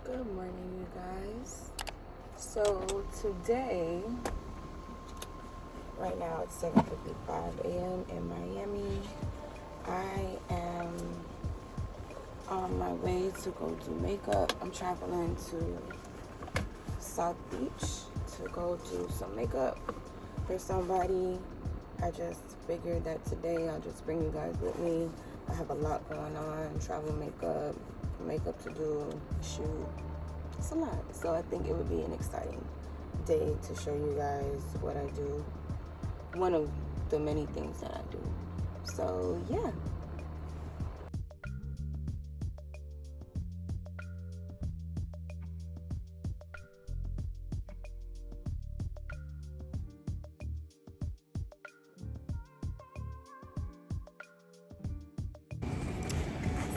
Good morning, you guys. So today, right now it's 7:55 a.m. in Miami. I am on my way to go do makeup. I'm traveling to South Beach to go do some makeup for somebody. I just figured that today I'll just bring you guys with me. I have a lot going on, travel makeup to do, shoot. It's a lot. So I think it would be an exciting day to show you guys what I do. One of the many things that I do. So yeah.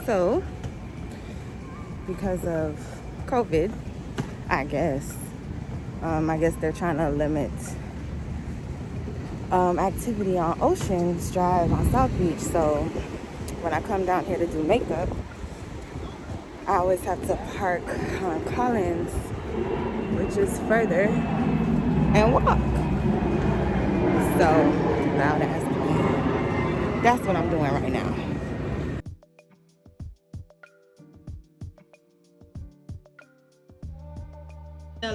So, because of COVID, I guess they're trying to limit activity on Oceans Drive on South Beach. So when I come down here to do makeup, I always have to park on Collins, which is further, and walk. So loud ass. That's what I'm doing right now.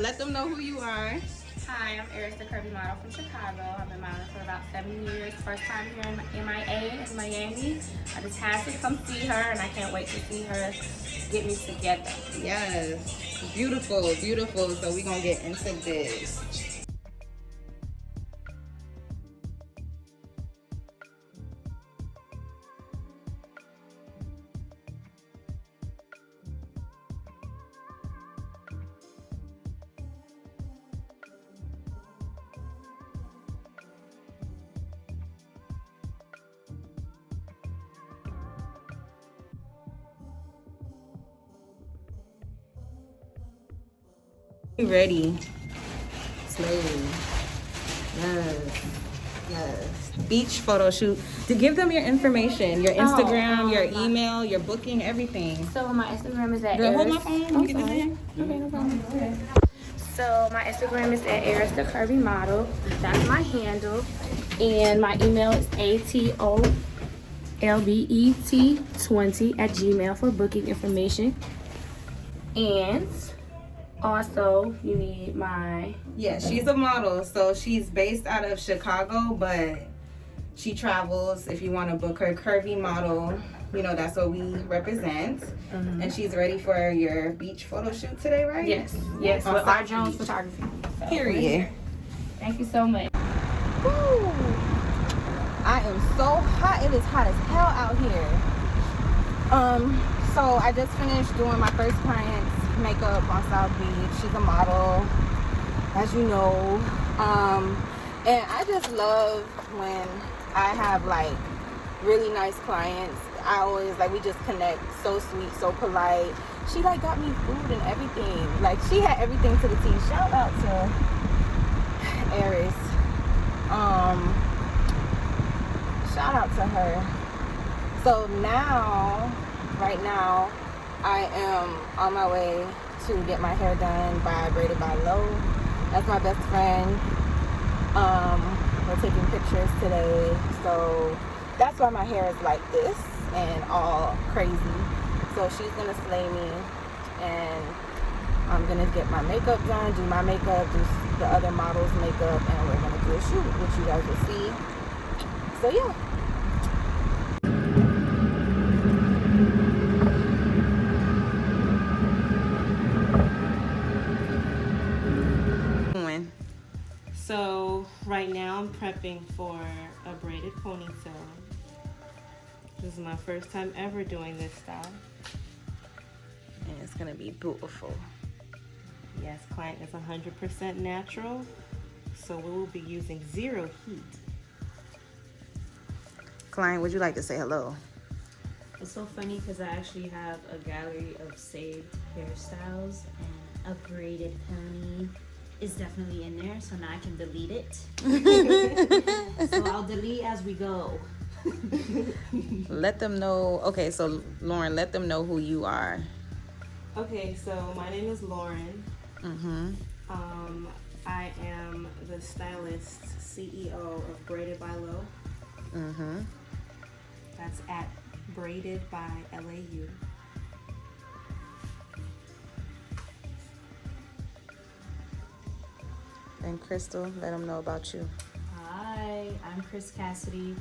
Let them know who you are. Hi, I'm Iris, the curvy model from Chicago. I've been modeling for about 7 years. First time here in MIA in Miami. I just had to come see her, and I can't wait to see her get me together. Yes, beautiful, beautiful. So we're gonna get into this. Ready. Slowly. Yes. Beach photo shoot. To give them your information, your Instagram, your email, your booking, everything. So my Instagram is at Girl, hold Iris. my phone. Let me get this in. Okay, no problem. Go ahead. So my Instagram is at Iris, the curvy model. That's my handle. And my email is atolbet20@gmail for booking information. And also, you need my... Yeah, she's a model, so she's based out of Chicago, but she travels. If you want to book her, curvy model, you know, that's what we represent. Mm-hmm. And she's ready for your beach photo shoot today, right? Yes, with our Jones Photography. So, period. Thank you so much. Woo. I am so hot. It is hot as hell out here. So I just finished doing my first client's makeup on South Beach. She's a model, as you know. And I just love when I have like really nice clients. I always like, we just connect. So sweet, so polite. She like got me food and everything. Like she had everything to the T. Shout out to Aries. Shout out to her. So now, right now, I am on my way to get my hair done by Braided by Low. That's my best friend. We're taking pictures today, so that's why my hair is like this and all crazy. So she's gonna slay me, and I'm gonna get my makeup done, do my makeup, do the other models' makeup, and we're gonna do a shoot, which you guys will see. So yeah. So right now I'm prepping for a braided ponytail. This is my first time ever doing this style. And it's gonna be beautiful. Yes, client is 100% natural, so we will be using zero heat. Client, would you like to say hello? It's so funny because I actually have a gallery of saved hairstyles, and a braided pony is definitely in there, so now I can delete it. So I'll delete as we go. Let them know. Okay, so Lauren, let them know who you are. Okay, so my name is Lauren. Mm-hmm. I am the stylist CEO of Braided by Low. Mm-hmm. That's at Braided by LAU. And Crystal, let them know about you. Hi, I'm Chris Cassidy.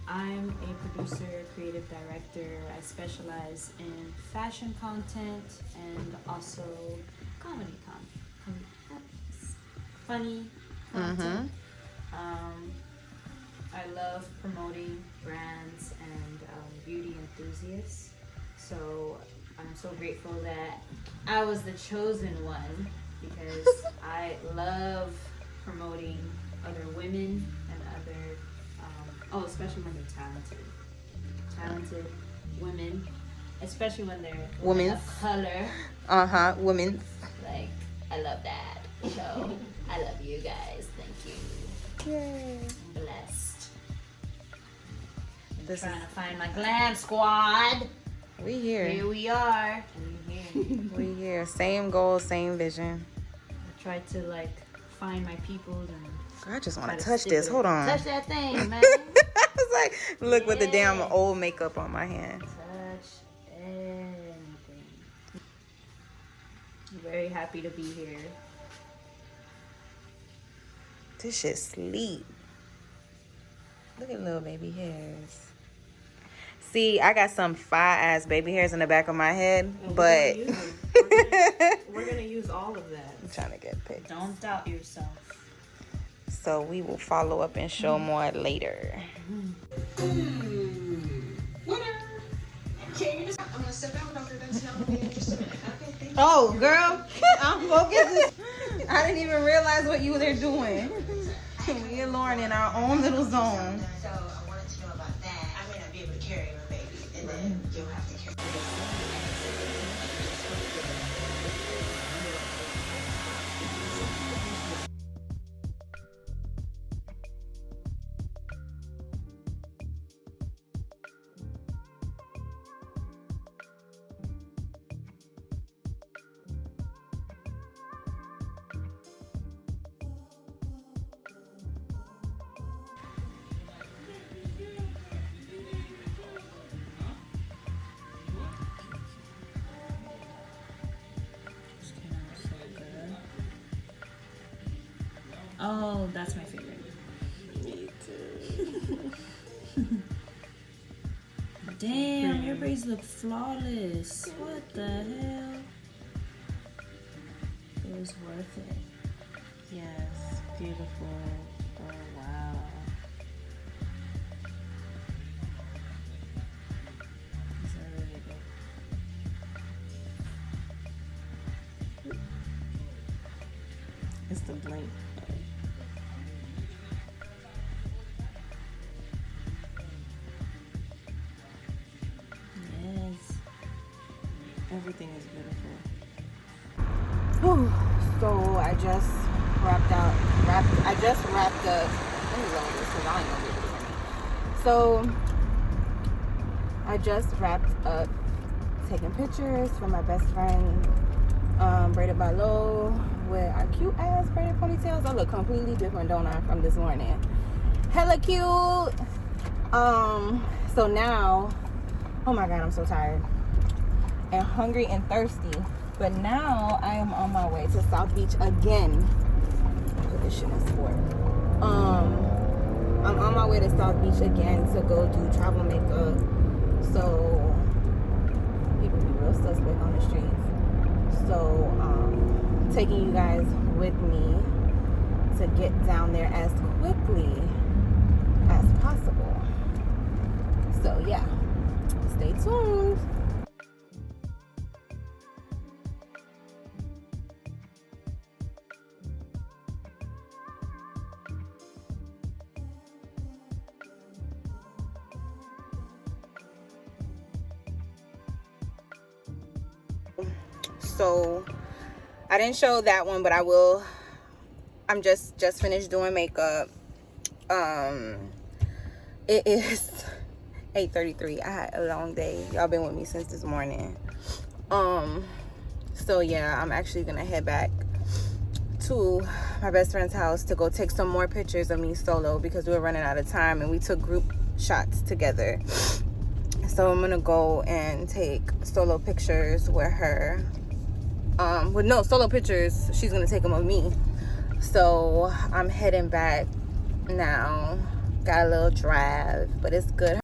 I'm a producer, creative director. I specialize in fashion content and also comedy content. Funny content. I love promoting brands and beauty enthusiasts. So I'm so grateful that I was the chosen one because I love promoting other women and other, especially when they're talented women, especially when they're women of color. Women. Like, I love that. So I love you guys. Thank you. Yay. I'm blessed. This Trying to find my glam squad. We here. Here we are. We here. Same goal, same vision. I tried to like find my people and I just want to touch this. Hold on. Touch that thing, man. I was like, look with the damn old makeup on my hand. Touch anything. I'm very happy to be here. This shit sleep. Look at little baby hairs. See, I got some fire ass baby hairs in the back of my head, but we're gonna use all of that. I'm trying to get picked. Don't doubt yourself. So we will follow up and show more later. Oh, girl, I'm focused. I didn't even realize what you were there doing. Me and Lauren in our own little zone. So I wanted to know about that. I may not be able to carry my baby, and then you'll have to carry Oh, that's my favorite. Me too. Damn, your braids look flawless. What the hell? It was worth it. Yes, beautiful. Oh wow. These are really good. It's the blink. Yes. Everything is beautiful. Whew. So I just wrapped up. Let me roll this because I ain't gonna be able to hear me. So I just wrapped up taking pictures for my best friend, Braided by Low, with our cute ass braided ponytails. I look completely different, don't I, from this morning? Hella cute. So now, oh my god, I'm so tired and hungry and thirsty. But now I am on my way to South Beach again. Put this shit in sport. I'm on my way to South Beach again to go do travel makeup. So people be real suspect on the streets. So taking you guys with me to get down there as quickly as possible. So yeah, stay tuned. So I didn't show that one, but I will. I'm just finished doing makeup. It is 8:33. I had a long day. Y'all been with me since this morning. So yeah, I'm actually gonna head back to my best friend's house to go take some more pictures of me solo because we were running out of time, and we took group shots together. So I'm gonna go and take solo pictures with her. With no solo pictures, she's gonna take them of me. So I'm heading back now. Got a little drive, but it's good.